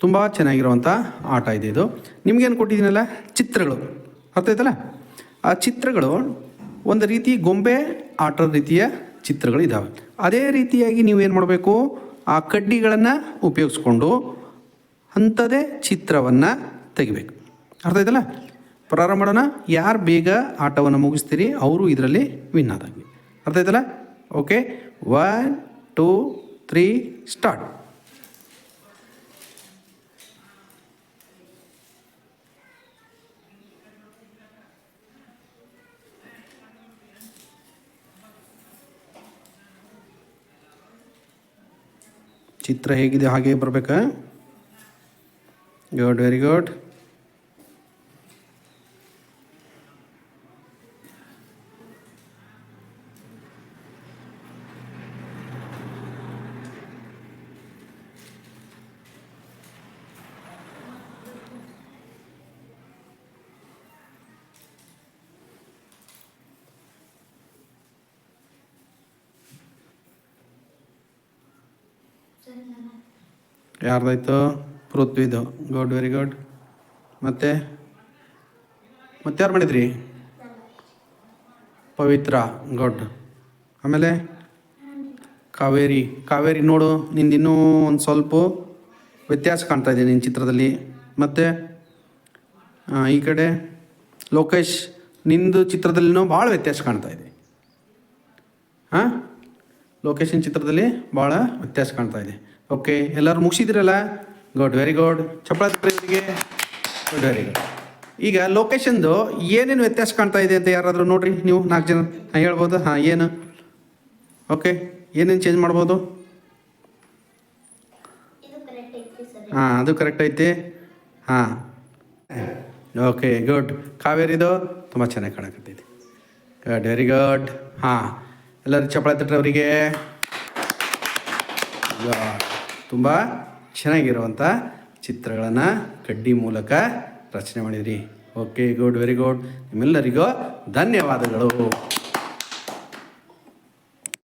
ತುಂಬ ಚೆನ್ನಾಗಿರುವಂಥ ಆಟ ಇದೆ ಇದು. ನಿಮಗೇನು ಕೊಟ್ಟಿದ್ದೀನಲ್ಲ ಚಿತ್ರಗಳು, ಅರ್ಥ ಆಯ್ತಲ್ಲ? ಆ ಚಿತ್ರಗಳು ಒಂದು ರೀತಿ ಗೊಂಬೆ ಆಟದ ರೀತಿಯ ಚಿತ್ರಗಳು ಇದ್ದಾವೆ. ಅದೇ ರೀತಿಯಾಗಿ ನೀವೇನು ಮಾಡಬೇಕು, ಆ ಕಡ್ಡಿಗಳನ್ನು ಉಪಯೋಗಿಸ್ಕೊಂಡು ಅಂಥದ್ದೇ ಚಿತ್ರವನ್ನು ತೆಗಿಬೇಕು. ಅರ್ಥ ಆಯ್ತಲ್ಲ? ಪ್ರಾರಂಭ ಮಾಡೋಣ. ಯಾರು ಬೇಗ ಆಟವನ್ನು ಮುಗಿಸ್ತೀರಿ ಅವರು ಇದರಲ್ಲಿ ವಿನ್ ಆದಂಗೆ. ಅರ್ಥ ಆಯ್ತಲ್ಲ? Okay, 1 2 3 start. ಚಿತ್ರ ಹೇಗಿದೆ ಹಾಗೆ ಬರಬೇಕಾ? Good, very good. ಯಾರ್ದಾಯ್ತು? ಪೃಥ್ವಿದು. Good, very good. ಮತ್ತೆ ಯಾರು ಮಾಡಿದ್ರಿ? ಪವಿತ್ರ. ಗುಡ್. ಆಮೇಲೆ ಕಾವೇರಿ ನೋಡು, ನಿಂದಿನ್ನೂ ಒಂದು ಸ್ವಲ್ಪ ವ್ಯತ್ಯಾಸ ಕಾಣ್ತಾ ಇದೆ ನಿನ್ನ ಚಿತ್ರದಲ್ಲಿ. ಮತ್ತು ಈ ಕಡೆ ಲೋಕೇಶ್, ನಿಂದು ಚಿತ್ರದಲ್ಲಿನೂ ಭಾಳ ವ್ಯತ್ಯಾಸ ಕಾಣ್ತಾ ಇದೆ. ಹಾಂ, ಲೋಕೇಶನ್ ಚಿತ್ರದಲ್ಲಿ ಭಾಳ ವ್ಯತ್ಯಾಸ ಕಾಣ್ತಾ ಇದೆ. ಓಕೆ, ಎಲ್ಲರೂ ಮುಗಿಸಿದಿರಲ್ಲ? Good, very good. ಚಪ್ಪಳ ಇವರಿಗೆ. Good, very good. ಈಗ ಲೊಕೇಶನ್ದು ಏನೇನು ವ್ಯತ್ಯಾಸ ಕಾಣ್ತಾ ಇದೆ ಅಂತ ಯಾರಾದರೂ ನೋಡ್ರಿ ನೀವು 4 ಜನ. ಹೇಳ್ಬೋದು? ಹಾಂ, ಏನು? ಓಕೆ, ಏನೇನು ಚೇಂಜ್ ಮಾಡ್ಬೋದು? ಹಾಂ, ಅದು ಕರೆಕ್ಟ್ ಐತಿ. ಹಾಂ, ಓಕೆ, ಗುಡ್. ಕಾವೇರಿದು ತುಂಬ ಚೆನ್ನಾಗಿ ಕಾಣಕತ್ತೈತಿ. Good, very good. ಹಾಂ, ಎಲ್ಲರೂ ಚಪ್ಪಳ ತಟ್ರಿ ಅವರಿಗೆ. ತುಂಬ ಚೆನ್ನಾಗಿರುವಂಥ ಚಿತ್ರಗಳನ್ನು ಕಡ್ಡಿ ಮೂಲಕ ರಚನೆ ಮಾಡಿದ್ರಿ. Okay, good, very good. ನಿಮ್ಮೆಲ್ಲರಿಗೂ ಧನ್ಯವಾದಗಳು.